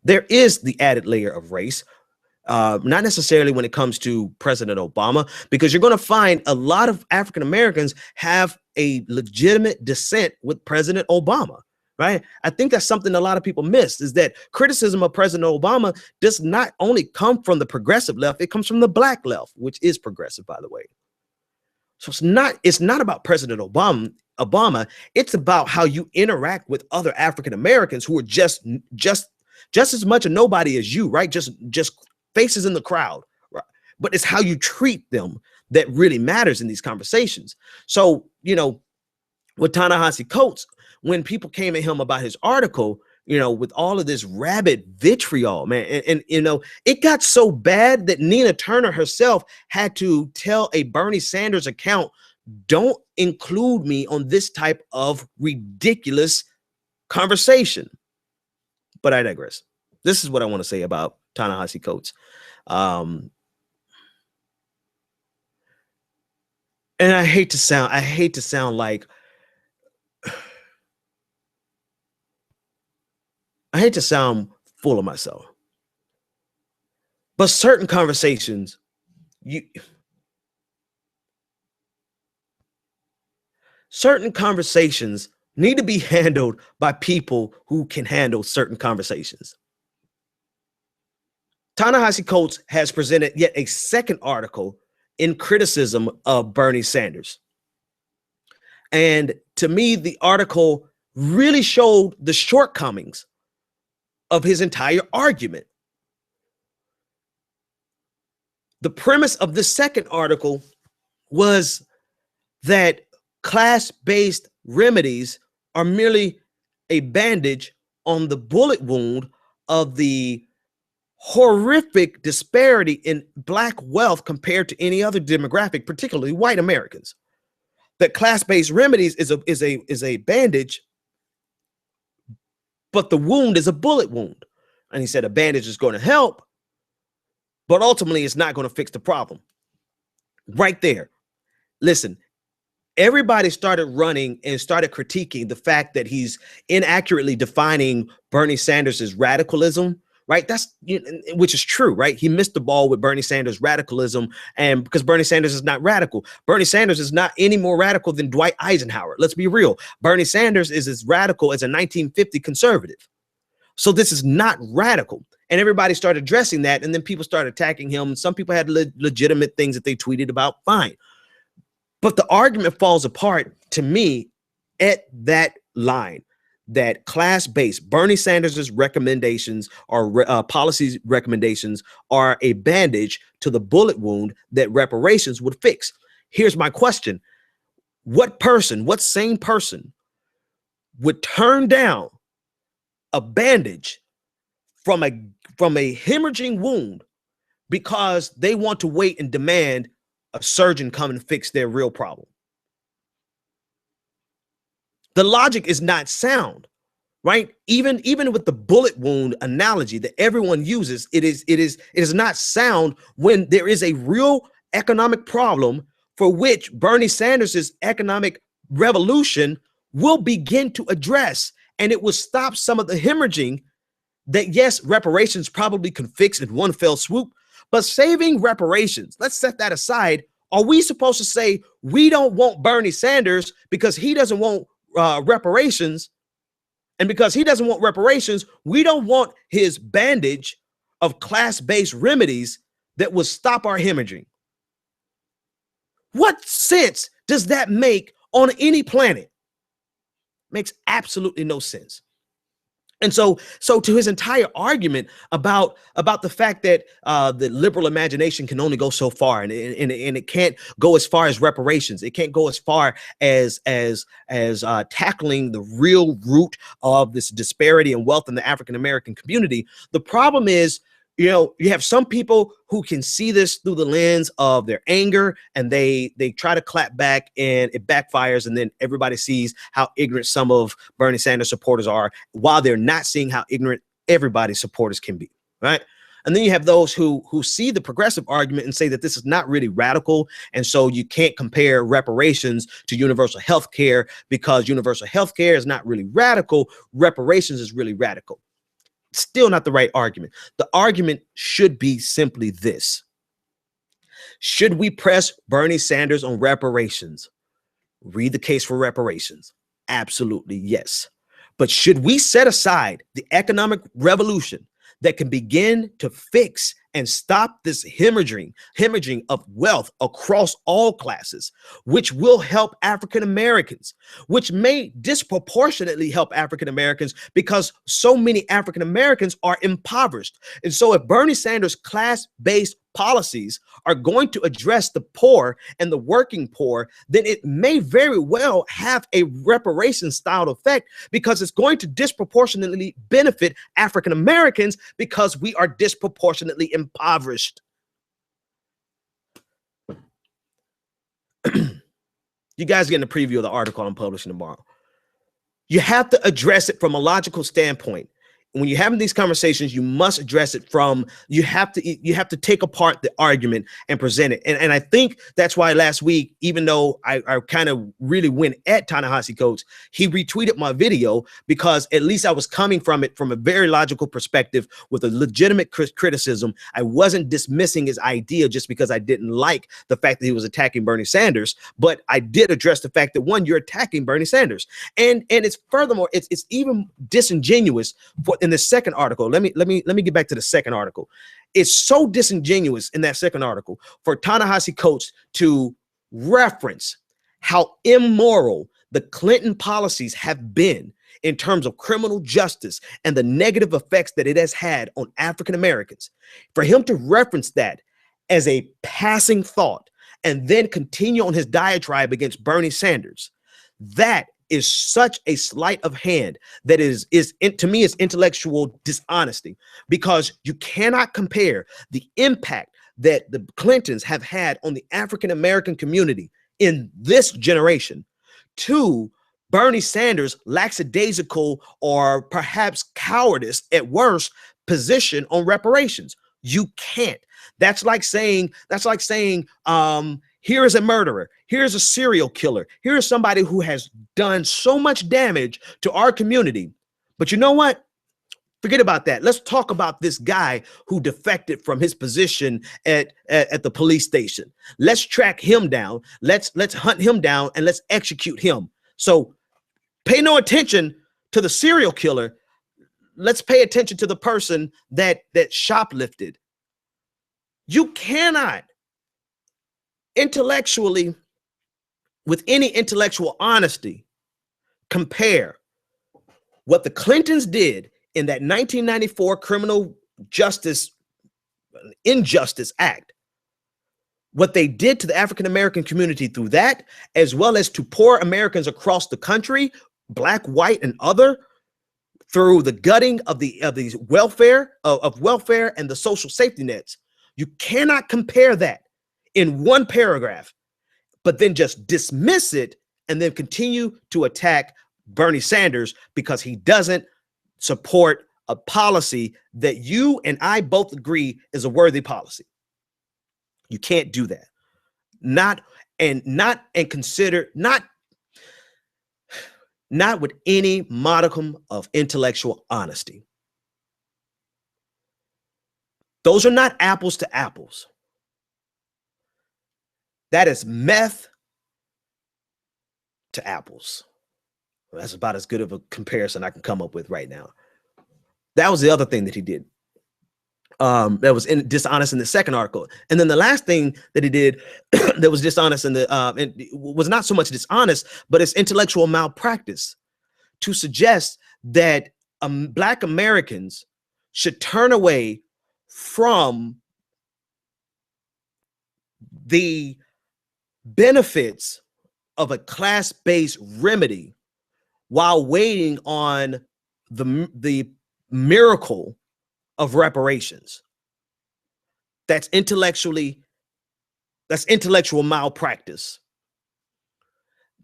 there is the added layer of race. Not necessarily when it comes to President Obama, because you're going to find a lot of African Americans have a legitimate dissent with President Obama, right? I think that's something a lot of people miss, is that criticism of President Obama does not only come from the progressive left, it comes from the black left, which is progressive, by the way. So it's not about President Obama. It's about how you interact with other African Americans who are just as much a nobody as you, right? Just faces in the crowd, right? But it's how you treat them that really matters in these conversations. So, with Ta-Nehisi Coates, when people came at him about his article, with all of this rabid vitriol, man, and it got so bad that Nina Turner herself had to tell a Bernie Sanders account, don't include me on this type of ridiculous conversation. But I digress. This is what I want to say about Ta-Nehisi Coates. And I hate to sound like I hate to sound full of myself, but certain conversations need to be handled by people who can handle certain conversations. Ta-Nehisi Coates has presented yet a second article in criticism of Bernie Sanders. And to me, the article really showed the shortcomings of his entire argument. The premise of this second article was that class-based remedies are merely a bandage on the bullet wound of the horrific disparity in Black wealth compared to any other demographic, particularly white Americans. That class-based remedies is a bandage, but the wound is a bullet wound. And he said a bandage is going to help, but ultimately it's not going to fix the problem. Right there. Listen, everybody started running and started critiquing the fact that he's inaccurately defining Bernie Sanders' radicalism, right? Which is true, right? He missed the ball with Bernie Sanders' radicalism, and because Bernie Sanders is not radical. Bernie Sanders is not any more radical than Dwight Eisenhower. Let's be real. Bernie Sanders is as radical as a 1950 conservative. So this is not radical. And everybody started addressing that, and then people started attacking him. Some people had legitimate things that they tweeted about, fine. But the argument falls apart to me at that line, that class-based Bernie Sanders' recommendations or policy recommendations are a bandage to the bullet wound that reparations would fix. Here's my question. What sane person would turn down a bandage from a hemorrhaging wound because they want to wait and demand a surgeon come and fix their real problem? The logic is not sound, right? Even with the bullet wound analogy that everyone uses, it is not sound when there is a real economic problem for which Bernie Sanders' economic revolution will begin to address, and it will stop some of the hemorrhaging that, yes, reparations probably can fix in one fell swoop, but saving reparations, let's set that aside. Are we supposed to say we don't want Bernie Sanders because he doesn't want reparations, and because he doesn't want reparations, we don't want his bandage of class-based remedies that will stop our hemorrhaging? What sense does that make on any planet? Makes absolutely no sense. And so to his entire argument about the fact that the liberal imagination can only go so far, and it can't go as far as reparations, it can't go as far as tackling the real root of this disparity in wealth in the African American community. The problem is, you have some people who can see this through the lens of their anger, and they try to clap back, and it backfires, and then everybody sees how ignorant some of Bernie Sanders supporters are, while they're not seeing how ignorant everybody's supporters can be, right? And then you have those who see the progressive argument and say that this is not really radical, and so you can't compare reparations to universal health care because universal health care is not really radical. Reparations is really radical. Still not the right argument. The argument should be simply this. Should we press Bernie Sanders on reparations? Read the case for reparations. Absolutely, yes. But should we set aside the economic revolution that can begin to fix and stop this hemorrhaging of wealth across all classes, which will help African Americans, which may disproportionately help African Americans because so many African Americans are impoverished. And so if Bernie Sanders' class-based policies are going to address the poor and the working poor, then it may very well have a reparations style effect because it's going to disproportionately benefit African Americans because we are disproportionately impoverished. You guys getting a preview of the article I'm publishing tomorrow. You have to address it from a logical standpoint. When you're having these conversations, you must address it from, you have to take apart the argument and present it. And I think that's why last week, even though I kind of really went at Ta-Nehisi Coates, he retweeted my video because at least I was coming from it from a very logical perspective with a legitimate criticism. I wasn't dismissing his idea just because I didn't like the fact that he was attacking Bernie Sanders, but I did address the fact that, one, you're attacking Bernie Sanders. And it's furthermore, it's even disingenuous in the second article. Let me get back to the second article. It's so disingenuous in that second article for Ta-Nehisi Coates to reference how immoral the Clinton policies have been in terms of criminal justice and the negative effects that it has had on African Americans. For him to reference that as a passing thought and then continue on his diatribe against Bernie Sanders, that is such a sleight of hand that to me is intellectual dishonesty, because you cannot compare the impact that the Clintons have had on the African American community in this generation to Bernie Sanders' lackadaisical or perhaps cowardice at worst position on reparations. You can't. That's like saying here is a murderer. Here's a serial killer. Here is somebody who has done so much damage to our community. But you know what? Forget about that. Let's talk about this guy who defected from his position at the police station. Let's track him down. Let's hunt him down and let's execute him. So pay no attention to the serial killer. Let's pay attention to the person that shoplifted. You cannot intellectually, with any intellectual honesty, compare what the Clintons did in that 1994 Criminal Justice Injustice Act, what they did to the African American community through that, as well as to poor Americans across the country, black, white, and other, through the gutting of these welfare and the social safety nets. You cannot compare that in one paragraph, but then just dismiss it and then continue to attack Bernie Sanders because he doesn't support a policy that you and I both agree is a worthy policy. You can't do that. Not with any modicum of intellectual honesty. Those are not apples to apples. That is meth to apples. Well, that's about as good of a comparison I can come up with right now. That was the other thing that he did. That was dishonest in the second article. And then the last thing that he did that was dishonest and was not so much dishonest, but it's intellectual malpractice to suggest that Black Americans should turn away from the benefits of a class-based remedy while waiting on the miracle of reparations. That's intellectual malpractice.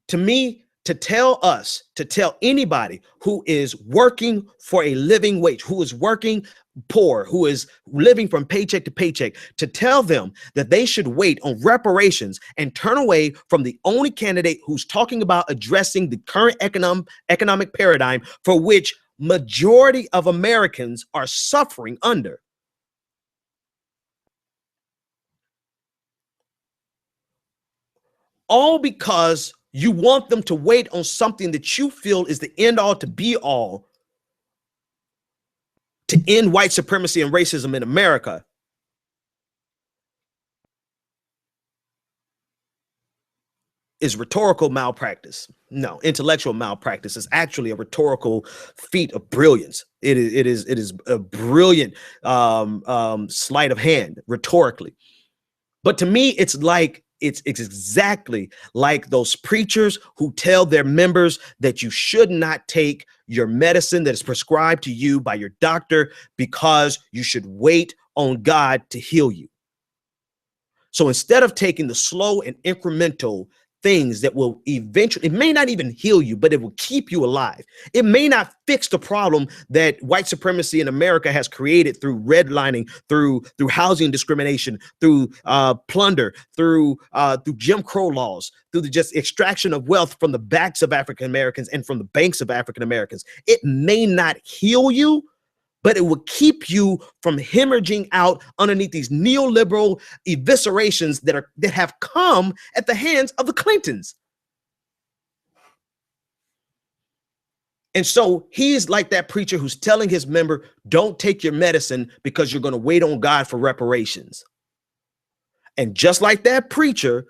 To me, to tell anybody who is working for a living wage, who is working poor, who is living from paycheck to paycheck, to tell them that they should wait on reparations and turn away from the only candidate who's talking about addressing the current economic paradigm for which majority of Americans are suffering under. All because you want them to wait on something that you feel is the end all to be all to end white supremacy and racism in America. Is rhetorical malpractice. No, intellectual malpractice is actually a rhetorical feat of brilliance. It is a brilliant sleight of hand rhetorically. But to me, it's exactly like those preachers who tell their members that you should not take your medicine that is prescribed to you by your doctor because you should wait on God to heal you. So instead of taking the slow and incremental things that will eventually, it may not even heal you, but it will keep you alive. It may not fix the problem that white supremacy in America has created through redlining, through housing discrimination, through plunder, through Jim Crow laws, through the just extraction of wealth from the backs of African Americans and from the banks of African Americans. It may not heal you, but it will keep you from hemorrhaging out underneath these neoliberal eviscerations that have come at the hands of the Clintons. And so he is like that preacher who's telling his member, don't take your medicine because you're going to wait on God for reparations. And just like that preacher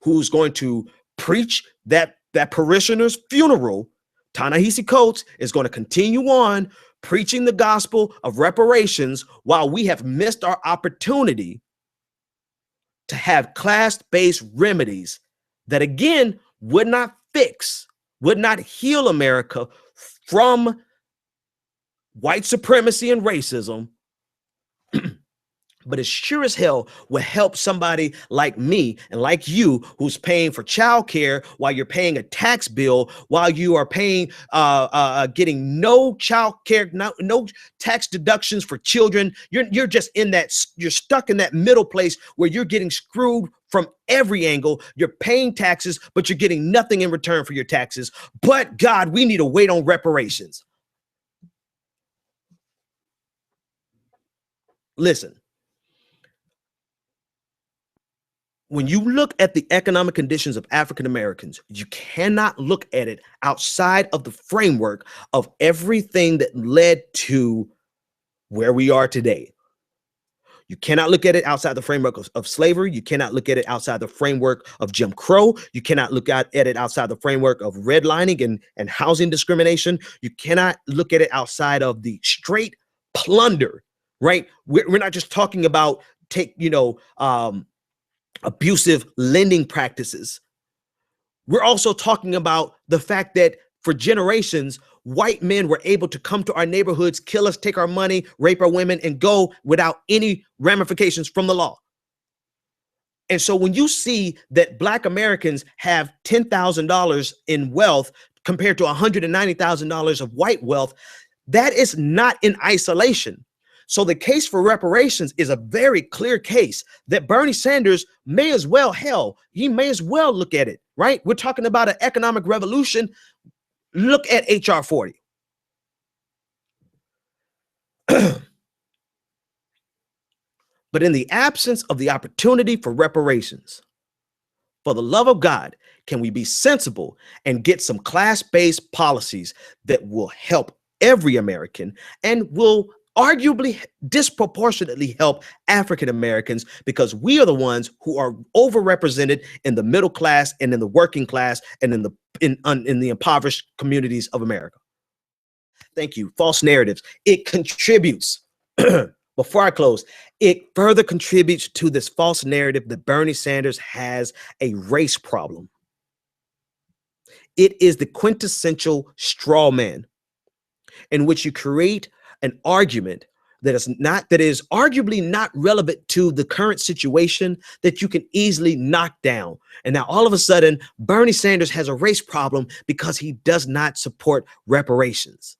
who's going to preach that parishioner's funeral, Ta-Nehisi Coates is going to continue on preaching the gospel of reparations while we have missed our opportunity to have class-based remedies that, again, would not heal America from white supremacy and racism, but it sure as hell will help somebody like me and like you who's paying for childcare while you're paying a tax bill, while you are paying, getting no childcare, no tax deductions for children. You're just in that, you're stuck in that middle place where you're getting screwed from every angle. You're paying taxes, but you're getting nothing in return for your taxes. But God, we need to wait on reparations. Listen. When you look at the economic conditions of African Americans, you cannot look at it outside of the framework of everything that led to where we are today. You cannot look at it outside the framework of slavery. You cannot look at it outside the framework of Jim Crow. You cannot look at it outside the framework of redlining and housing discrimination. You cannot look at it outside of the straight plunder, right? We're not just talking about abusive lending practices. We're also talking about the fact that for generations, white men were able to come to our neighborhoods, kill us, take our money, rape our women, and go without any ramifications from the law. And so when you see that Black Americans have $10,000 in wealth compared to $190,000 of white wealth, that is not in isolation. So the case for reparations is a very clear case that Bernie Sanders may as well, he may as well look at it, right? We're talking about an economic revolution. Look at HR 40. But in the absence of the opportunity for reparations, for the love of God, can we be sensible and get some class-based policies that will help every American and will arguably disproportionately help African Americans, because we are the ones who are overrepresented in the middle class and in the working class and in the impoverished communities of America. Thank you. False narratives. It contributes, before I close, it further contributes to this false narrative that Bernie Sanders has a race problem. It is the quintessential straw man in which you create an argument that is arguably not relevant to the current situation that you can easily knock down. And now all of a sudden, Bernie Sanders has a race problem because he does not support reparations.